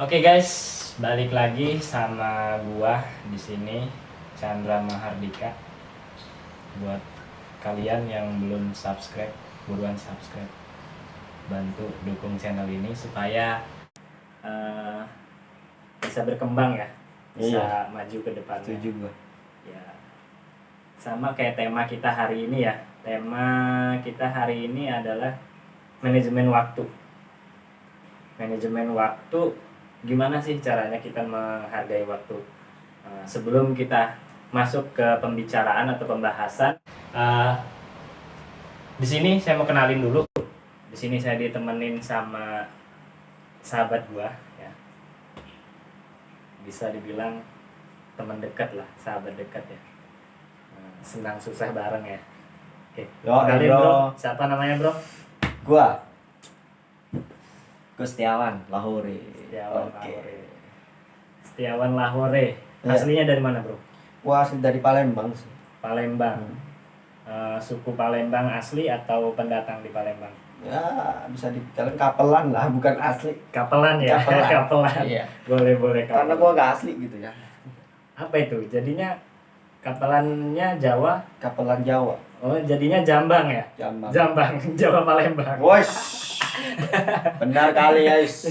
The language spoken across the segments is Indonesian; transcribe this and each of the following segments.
Oke guys, balik lagi sama gua di sini Chandra Mahardika. Buat kalian yang belum subscribe, buruan subscribe. Bantu dukung channel ini supaya bisa berkembang ya, bisa maju ke depannya. Setuju gua. Ya, sama kayak tema kita hari ini ya. Tema kita hari ini adalah manajemen waktu. Manajemen waktu, gimana sih caranya kita menghargai waktu? Sebelum kita masuk ke pembicaraan atau pembahasan, di sini saya mau kenalin dulu. Di sini saya ditemenin sama sahabat gua, ya. Bisa dibilang teman dekat lah, sahabat dekat ya. Senang susah bareng ya. Oke, kenalin bro. Siapa namanya bro? Gua Setiawan Lahore. Setiawan Lahore. Ya. Aslinya dari mana bro? Gua asli dari Palembang sih. Palembang. Suku Palembang asli atau pendatang di Palembang? Ya bisa dikatakan kapelan lah, bukan asli. Kapelan ya. Kapelan. Iya. Boleh kapelan. Karena gua nggak asli gitu ya. Apa itu? Jadinya kapelannya Jawa. Kapelan Jawa. Oh, jadinya Jambang ya? Jambang. Jawa Palembang. Wosh. Benar kali guys.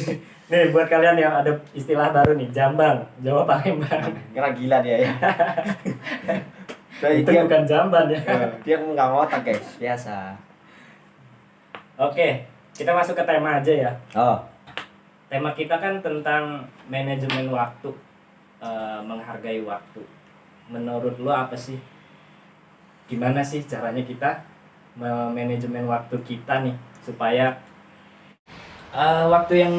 Nih buat kalian yang ada istilah baru nih, Jambang, Jawa Palembang. Kira gila dia ya. Itu bukan jamban ya. Dia nggak ngotak guys, biasa. Oke, kita masuk ke tema aja ya. Oh. Tema kita kan tentang manajemen waktu, menghargai waktu. Menurut lo apa sih? Gimana sih caranya kita manajemen waktu kita nih supaya waktu yang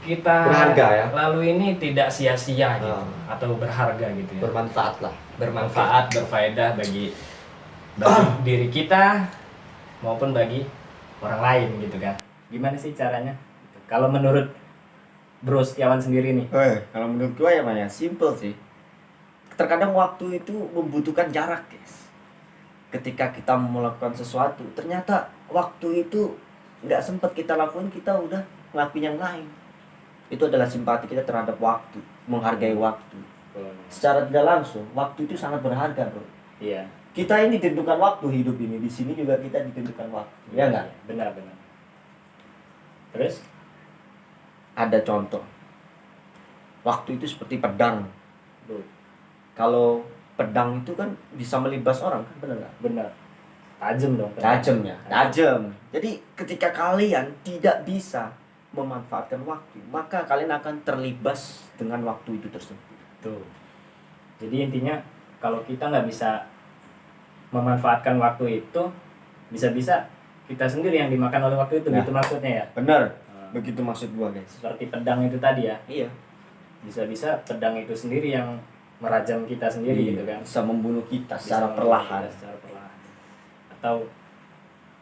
kita berharga ya, lalu ini tidak sia-sia gitu, atau berharga gitu ya. Bermanfaat lah. Bermanfaat, berfaedah bagi diri kita maupun bagi orang lain gitu kan. Gimana sih caranya? Kalau menurut Bro Setiawan sendiri nih? Kalau menurut gua ya Maya, simple sih. Terkadang waktu itu membutuhkan jarak, guys. Ketika kita melakukan sesuatu, ternyata waktu itu nggak sempat kita lakuin, kita udah ngelakuin yang lain. Itu adalah simpati kita terhadap waktu, menghargai waktu. Secara tidak langsung, waktu itu sangat berharga, bro. Iya. Kita ini ditentukan waktu hidup ini, di sini juga kita ditentukan waktu. Ya nggak? Benar. Terus? Ada contoh. Waktu itu seperti pedang. Bro. Kalau pedang itu kan bisa melibas orang, kan benar nggak? Benar. Tajam dong. Tajam. Jadi ketika kalian tidak bisa memanfaatkan waktu, maka kalian akan terlibas dengan waktu itu tersebut. Tuh. Jadi intinya kalau kita nggak bisa memanfaatkan waktu itu, bisa-bisa kita sendiri yang dimakan oleh waktu itu, gitu maksudnya ya. Benar. Begitu maksud gua, guys. Seperti pedang itu tadi ya. Iya. Bisa-bisa pedang itu sendiri yang merajam kita sendiri gitu kan. Bisa membunuh kita secara perlahan. Atau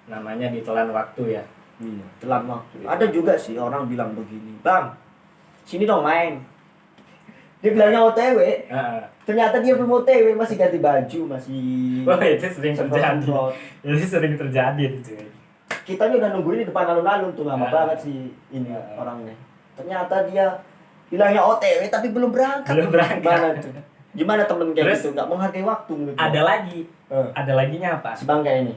namanya ditelan waktu ya. Iya, telan waktu. Ada juga sih orang bilang begini, "Bang, sini dong main." Dia bilangnya OTW. Ternyata dia belum OTW, masih ganti baju, masih. Wah, itu sering terjadi. Itu sering terjadi itu. Kita udah nungguin di depan alun-alun tuh, lama banget sih ini orangnya. Ternyata dia bilangnya OTW tapi belum berangkat. Gimana tuh? Gimana temen kayak gitu, nggak menghargai waktu gitu. Ada lagi. Ada laginya apa? Si Bang kayak ini.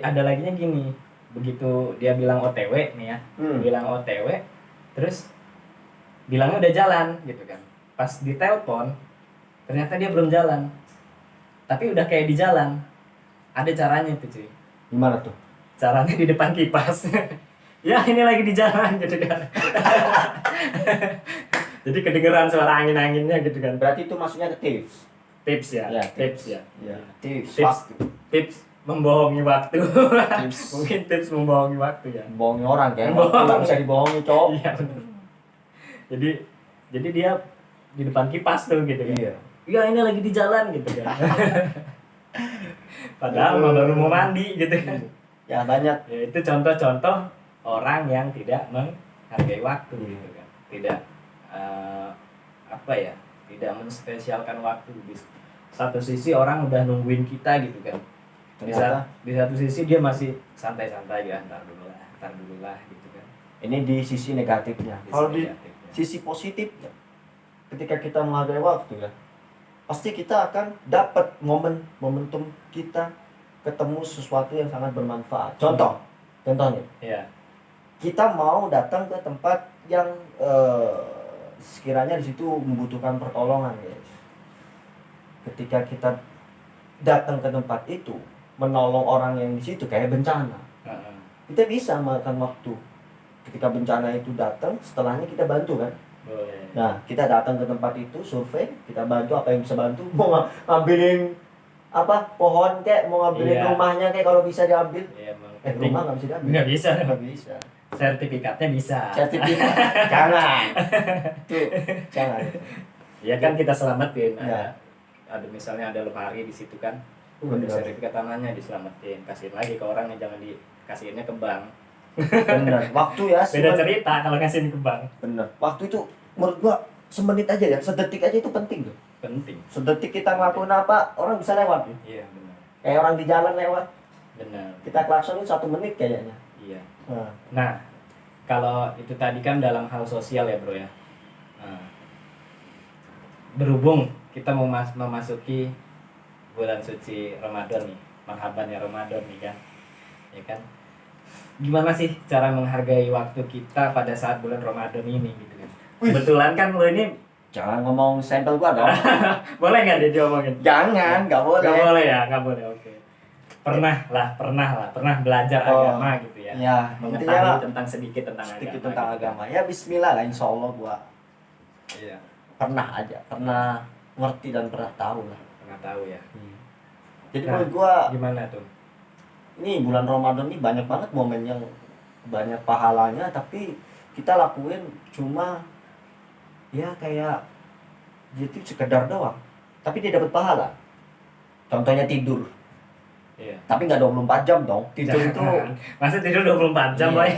Ada laginya gini. Begitu dia bilang OTW nih ya. Bilang OTW, terus bilangnya udah jalan gitu kan. Pas ditelepon, ternyata dia belum jalan. Tapi udah kayak di jalan. Ada caranya itu, cuy. Gimana tuh? Caranya di depan kipas. Ya, ini lagi di jalan gitu kan. Jadi kedengeran suara angin-anginnya gitu kan. Berarti itu maksudnya tips. Tips ya. Tips ya. Tips membohongi waktu. Mungkin tips membohongi waktu ya. Bohongi orang kan. Nggak bisa dibohongi, cowok. Iya benar. Jadi dia di depan kipas tuh gitu kan. Iya, ini lagi di jalan gitu kan. Padahal baru mau mandi gitu kan. Ya banyak. Ya, itu contoh-contoh orang yang tidak menghargai waktu gitu kan. Tidak tidak menspesialkan waktu. Di satu sisi orang udah nungguin kita gitu kan. Di satu sisi dia masih santai-santai ya, ntar dulu lah gitu kan. Ini di sisi negatifnya. Kalau di sisi positifnya. Ketika kita menghargai waktu ya, pasti kita akan dapat momentum kita ketemu sesuatu yang sangat bermanfaat. Contohnya, kita mau datang ke tempat yang sekiranya di situ membutuhkan pertolongan, guys. Ketika kita datang ke tempat itu, menolong orang yang di situ kayak bencana, kita bisa makan waktu. Ketika bencana itu datang, setelahnya kita bantu kan. Nah, kita datang ke tempat itu, survei, kita bantu apa yang bisa bantu. Mau ngambilin pohon kayak, mau ngambilin rumahnya kayak, kalau bisa diambil. Rumah nggak bisa diambil. Nggak bisa. Sertifikatnya bisa. Jangan. Tuh, jangan. Ya kan kita selamatin. Ada misalnya ada lemari di situ kan. Ada sertifikat tanahnya, diselamatin, kasihin lagi ke orangnya, jangan dikasihinnya ke bank. Bener. Waktu ya. Beda cerita kalau kasihin ke bank. Bener. Waktu itu menurut gua semenit aja ya, sedetik aja itu penting tuh. Penting. Sedetik kita ngelakuin apa, orang bisa lewat. Iya benar. Kayak orang di jalan lewat. Benar. Kita klaksonin 1 menit kayaknya. Iya. Nah, kalau itu tadi kan dalam hal sosial ya bro ya. Berhubung kita mau memasuki bulan suci Ramadan nih, marhaban ya Ramadan nih kan, ya kan? Gimana sih cara menghargai waktu kita pada saat bulan Ramadan ini gitu kan? Kebetulan kan lo ini jangan ngomong sampel gua dong. Boleh nggak dia diomongin? Jangan, nggak boleh. Nggak boleh ya, nggak boleh. Oke. Pernah belajar agama gitu ya. Ya, mengetahui tentang sedikit tentang agama. Ya Bismillah lah, insya Allah gua. Iya. Pernah ngerti dan pernah tahu lah. Pernah tahu ya. Jadi menurut gua gimana tuh? Ini bulan Ramadan ini banyak banget momen yang banyak pahalanya, tapi kita lakuin cuma ya kayak jadi sekedar doang, tapi dia dapat pahala. Contohnya tidur. Iya. Tapi nggak 24 jam dong. Tidur itu masa tidur 24 jam, Boy?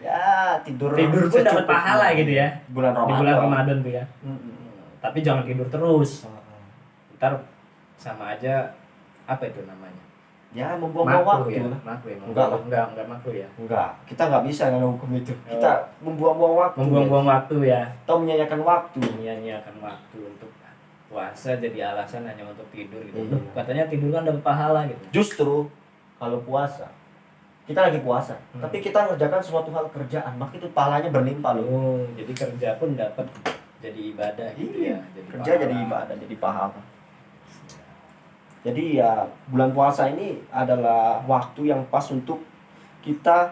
Ya, tidur pun dapat pahala gitu ya. Bulan Ramadan. Di bulan Ramadan tuh ya. Tapi jangan tidur terus. Ntar sama aja apa itu namanya? Ya, membuang waktu. Enggak makruh ya. Enggak. Kita nggak bisa ngehukum itu. Kita membuang-buang waktu. Membuang-buang waktu ya. Atau menyanyiakan waktu. Menyanyiakan waktu untuk puasa jadi alasan hanya untuk tidur gitu. Katanya tidur kan dapat pahala gitu. Justru kalau puasa, kita lagi puasa, tapi kita ngerjakan suatu hal kerjaan, maka itu pahalanya berlimpah loh. Jadi kerja pun dapat jadi ibadah gitu ya. Jadi kerja pahala. Jadi ibadah, jadi pahala. Jadi ya bulan puasa ini adalah waktu yang pas untuk kita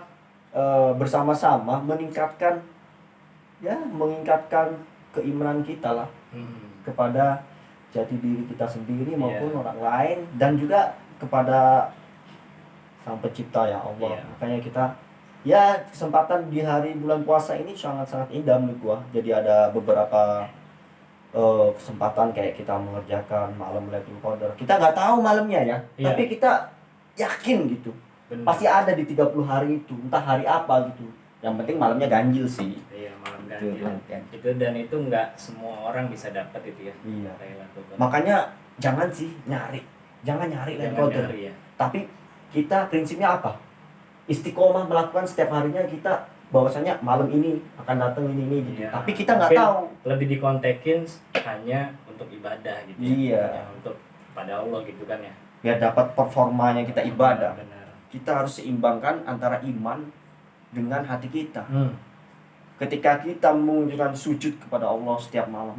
bersama-sama meningkatkan keimanan kita lah kepada jati diri kita sendiri maupun orang lain, dan juga kepada Sang Pencipta ya Allah. Makanya kita kesempatan di hari bulan puasa ini sangat-sangat indah menurut gua. Jadi ada beberapa kesempatan kayak kita mengerjakan malam Lailatul Qadar. Kita nggak tahu malamnya ya, tapi kita yakin gitu. Bener. Pasti ada di 30 hari itu, entah hari apa gitu. Yang penting malamnya ganjil sih. Iya, malam ganjil. Itu dan itu nggak semua orang bisa dapat itu ya. Iya. Makanya jangan nyari Lailatul Qadar. Ya. Tapi kita prinsipnya apa? Istiqomah melakukan setiap harinya kita, bahwasanya malam ini akan datang ini gitu. Iya. Tapi kita nggak tahu. Lebih dikontekin hanya untuk ibadah gitu. Iya. Ya, untuk pada Allah gitu kan ya. Biar dapat performanya kita ibadah. Benar. Kita harus seimbangkan antara iman dengan hati kita. Ketika kita menunjukkan sujud kepada Allah setiap malam,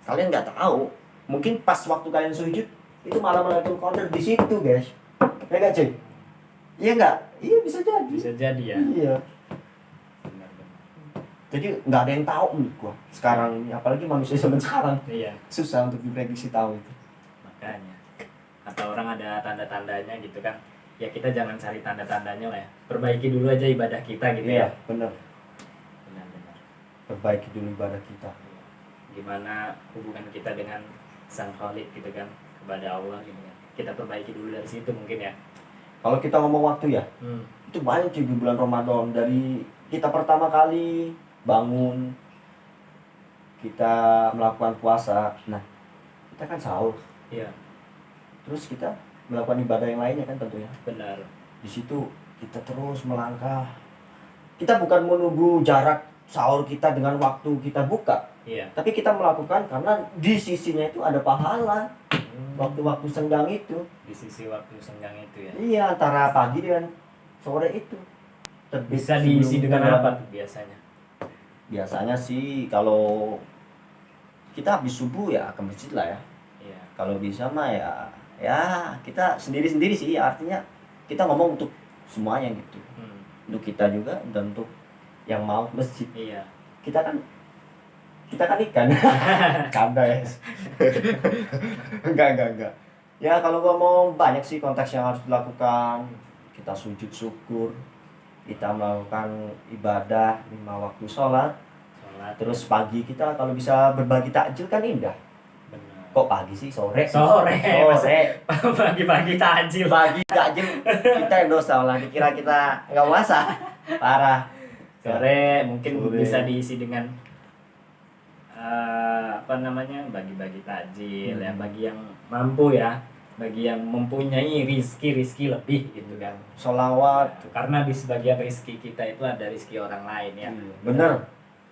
kalian nggak tahu, mungkin pas waktu kalian sujud itu malam Lailatul Qadar di situ, guys. Ya nggak, cuy? Iya nggak? Iya, bisa jadi. Bisa jadi ya. Iya. Jadi nggak ada yang tahu menurut gua sekarang ini, apalagi manusia zaman sekarang. Iya. Susah untuk diprediksi tahu itu. Makanya. Atau orang ada tanda-tandanya gitu kan. Ya kita jangan cari tanda-tandanya lah ya. Perbaiki dulu aja ibadah kita gitu ya. Benar. Perbaiki dulu ibadah kita. Gimana hubungan kita dengan Sang Khalik gitu kan, kepada Allah gitu kan. Kita perbaiki dulu dari situ mungkin ya. Kalau kita ngomong waktu ya, itu banyak juga bulan Ramadan. Dari kita pertama kali bangun, kita melakukan puasa. Nah, kita kan sahur. Iya. Terus kita melakukan ibadah yang lainnya kan tentunya. Benar. Di situ kita terus melangkah. Kita bukan menunggu jarak sahur kita dengan waktu kita buka. Iya. Tapi kita melakukan karena di sisinya itu ada pahala. Waktu-waktu senggang itu. Di sisi waktu senggang itu ya. Iya, antara pagi dan sore itu. Terbit Bisa diisi sebelum dengan tenggelam. apa tuh biasanya? Biasanya sih kalau kita habis subuh ya ke masjid lah ya. Iya. Kalau bisa mah ya kita sendiri-sendiri sih, artinya kita ngomong untuk semuanya gitu. Untuk kita juga dan untuk yang mau ke masjid. Iya. Kita kan ikan. Canda ya. Enggak. Ya kalau ngomong banyak sih konteks yang harus dilakukan. Kita sujud syukur, kita melakukan ibadah 5 waktu sholat. Terus pagi kita kalau bisa berbagi takjil kan indah. Benar. Kok pagi sih? Sore. Pagi-pagi takjil. Pagi takjil kita yang dosa malah dikira kita nggak puasa. Parah. Sore mungkin Sore. bisa diisi dengan bagi-bagi takjil ya, bagi yang mampu ya, bagi yang mempunyai rizki lebih gitu kan. Sholawat. Karena di sebagian rizki kita itu ada rizki orang lain ya. Bener.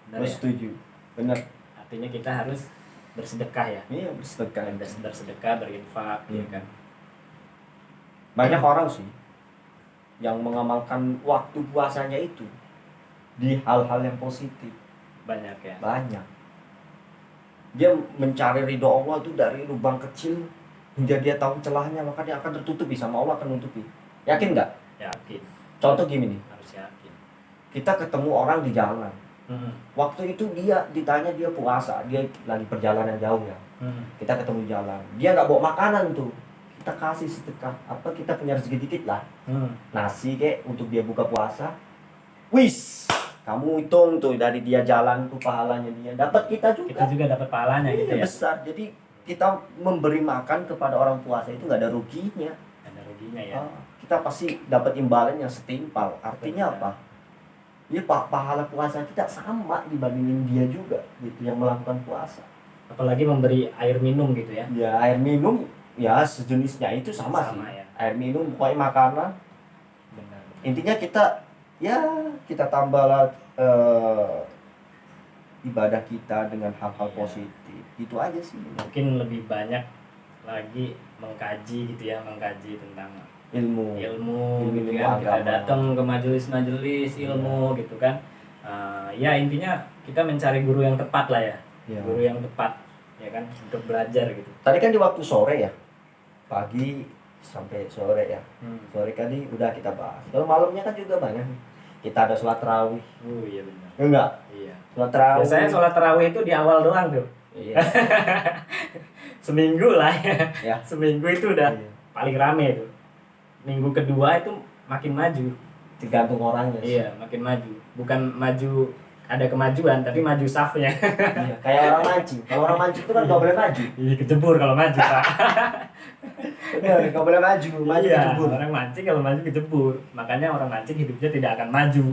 Benar ya? Setuju. Bener. Artinya kita harus bersedekah ya. Iya, bersedekah. Bersedekah, berinfak ya kan. Banyak orang sih yang mengamalkan waktu puasanya itu di hal-hal yang positif. Banyak ya. Banyak. Dia mencari ridho Allah tuh dari lubang kecil hingga dia tahu celahnya, maka dia akan tertutupi sama Allah, akan menutupi. Yakin nggak? Yakin. Contoh gini nih, Harus yakin. kita ketemu orang di jalan. Waktu itu dia ditanya dia puasa, dia lagi perjalanan jauh ya. Kita ketemu jalan, dia nggak bawa makanan tuh. Kita kasih sedekah, apa kita punya rezeki dikit lah. Nasi kek untuk dia buka puasa. Wis, kamu hitung tuh dari dia jalan tuh pahalanya dia. Dapat kita juga. Kita juga dapat pahalanya gitu ya. Besar. Jadi kita memberi makan kepada orang puasa itu nggak ada ruginya. Ada ruginya ya. Kita pasti dapat imbalan yang setimpal. Artinya apa? Ya pahala puasa kita sama dibandingin dia juga gitu yang melakukan puasa. Apalagi memberi air minum gitu ya. Ya air minum ya sejenisnya itu sama sih. Ya. Air minum pokoknya makanan. Benar. Intinya kita tambahlah ibadah kita dengan hal-hal positif. Itu aja sih. Mungkin lebih banyak lagi mengkaji gitu ya, mengkaji tentang ilmu gitu kan. Kita datang ke majelis ilmu gitu kan. Ya intinya kita mencari guru yang tepat lah ya. Guru yang tepat ya kan untuk belajar gitu. Tadi kan di waktu sore ya. Pagi sampai sore ya. Sore tadi udah kita bahas. Kalau malamnya kan juga banyak. Kita ada sholat tarawih. Oh iya benar. Enggak? Iya. Sholat tarawih. Biasanya sholat tarawih itu di awal doang tuh. Iya. Seminggu lah ya. Ya. Seminggu itu udah paling rame tuh. Minggu kedua itu makin maju. Tergantung orangnya sih. Iya, makin maju. Bukan maju ada kemajuan, tapi maju safnya. Iya, kayak orang mancing. Kalau orang mancing itu kan nggak boleh maju. Iya, kejebur kalau maju, Pak. Benar, nggak boleh maju Iya, kejebur. orang mancing kalau maju kejebur. Makanya orang mancing hidupnya tidak akan maju.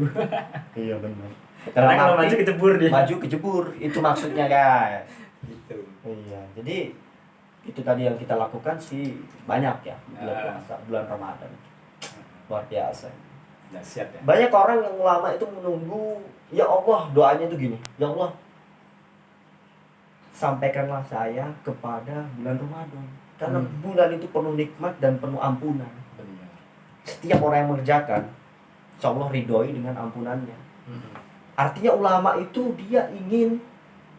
Iya benar. Karena kalau maju kejebur dia. Maju kejebur, itu maksudnya guys. Gitu. Iya, jadi itu tadi yang kita lakukan sih banyak ya bulan puasa, bulan Ramadan. Luar biasa. Dahsyat ya. Banyak orang yang lama itu menunggu, ya Allah, doanya itu gini, ya Allah, sampaikanlah saya kepada bulan Ramadan. Karena bulan itu penuh nikmat dan penuh ampunan. Benar. Setiap orang yang mengerjakan, insya Allah ridhoi dengan ampunannya. Artinya ulama itu dia ingin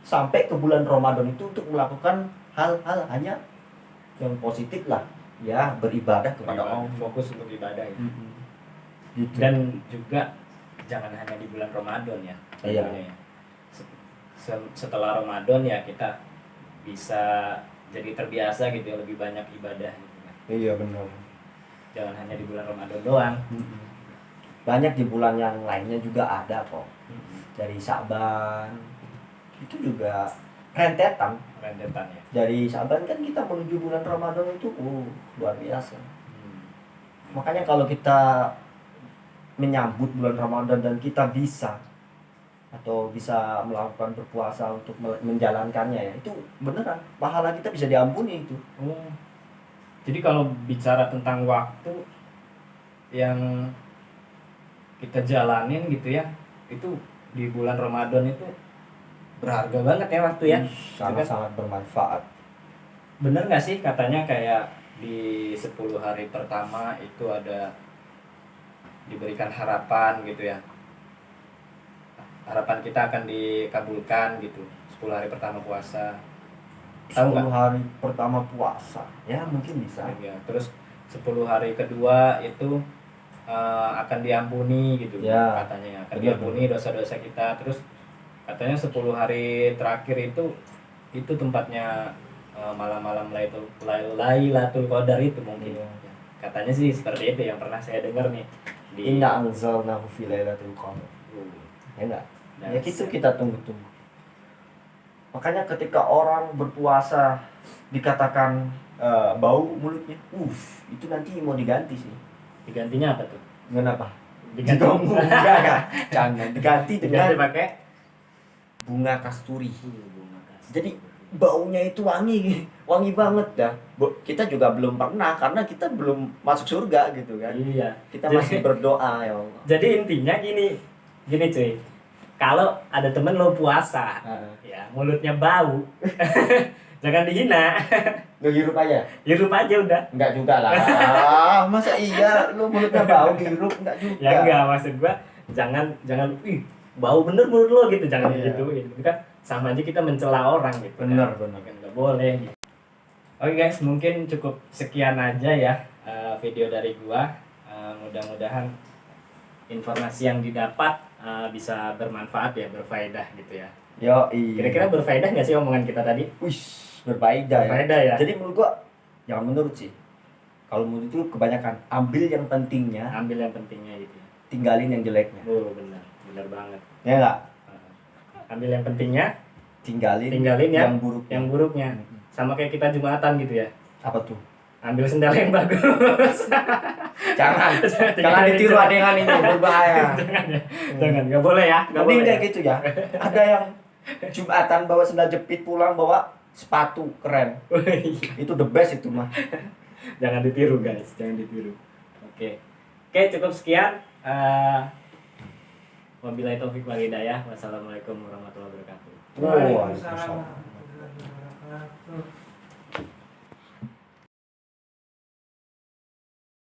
sampai ke bulan Ramadan itu untuk melakukan hal-hal hanya yang positif lah, ya beribadah kepada Allah. Fokus untuk ibadah ya. Gitu. Dan juga jangan hanya di bulan Ramadan ya. Iya. Ya. Setelah Ramadan ya kita bisa jadi terbiasa gitu ya, lebih banyak ibadah gitu kan. Iya benar. Jangan hanya di bulan Ramadan doang. Banyak di bulan yang lainnya juga ada kok. Dari Sa'ban itu juga rentetan ya. dari Sa'ban kan kita menuju bulan Ramadan itu luar biasa. Makanya kalau kita menyambut bulan Ramadan dan kita bisa melakukan berpuasa untuk menjalankannya ya, itu beneran pahala kita bisa diampuni itu. Jadi kalau bicara tentang waktu yang kita jalanin gitu ya, itu di bulan Ramadan itu berharga banget ya waktu ya. Sangat-sangat bermanfaat. Bener nggak sih katanya kayak di 10 hari pertama itu ada diberikan harapan gitu ya, harapan kita akan dikabulkan gitu 10 hari pertama puasa. Tahu 10 nggak? hari pertama puasa ya mungkin bisa. Ya, terus 10 hari kedua itu akan diampuni gitu Ya, katanya, akan benar, diampuni dosa-dosa kita. Terus katanya 10 hari terakhir itu tempatnya malam-malam Lailatul Qadar itu mungkin. Iya. Katanya sih seperti itu yang pernah saya dengar nih di Inna anzalnahu fi lailatul qadar. Ya enggak? Dan Ya gitu kita tunggu-tunggu. Makanya ketika orang berpuasa dikatakan bau mulutnya, itu nanti mau diganti sih. digantinya apa tuh? Kenapa? Diganti Enggak. Jangan diganti diganti dengan pakai bunga kasturi. bunga kasturi. Jadi baunya itu wangi banget dah. Kita juga belum pernah karena kita belum masuk surga gitu kan. Iya. Kita masih berdoa ya Allah. Jadi intinya gini cuy. Kalau ada temen lo puasa, ya mulutnya bau, jangan dihina, Ngehirup aja. hirup aja udah. Enggak juga lah. Masa iya lu mulutnya bau dihirup enggak juga. Ya enggak, maksud gua jangan ih bau bener mulut lo gitu, jangan Iya. gituin. Itu kan sama aja kita mencela orang gitu. Bener. Kan nggak boleh gitu. Oke guys, mungkin cukup sekian aja ya video dari gua. Mudah-mudahan informasi yang didapat bisa bermanfaat ya, berfaedah gitu ya. Yo, iya. Kira-kira berfaedah nggak sih omongan kita tadi? Wih, berfaedah ya. Berfaedah ya. Jadi menurut gua jangan menurut sih. Kalau menurut itu kebanyakan ambil yang pentingnya, Ambil yang pentingnya gitu ya. tinggalin yang jeleknya. Oh benar banget. Ya enggak? Ambil yang pentingnya, Tinggalin yang buruk. yang buruknya. Sama kayak kita Jumatan gitu ya. Apa tuh? Ambil sendal yang bagus. Jangan ditiru adengan ini berbahaya. Jangan, nggak boleh ya. Nggak Mending boleh. kayak gitu ya. Ada yang Jumatan bawa sendal jepit pulang bawa sepatu keren. Itu the best itu mah. Jangan ditiru guys, jangan ditiru. Oke, cukup sekian. Wabillahi taufik wal hidayah. Wassalamualaikum warahmatullahi wabarakatuh. Waalaikumsalam. Waalaikumsalam.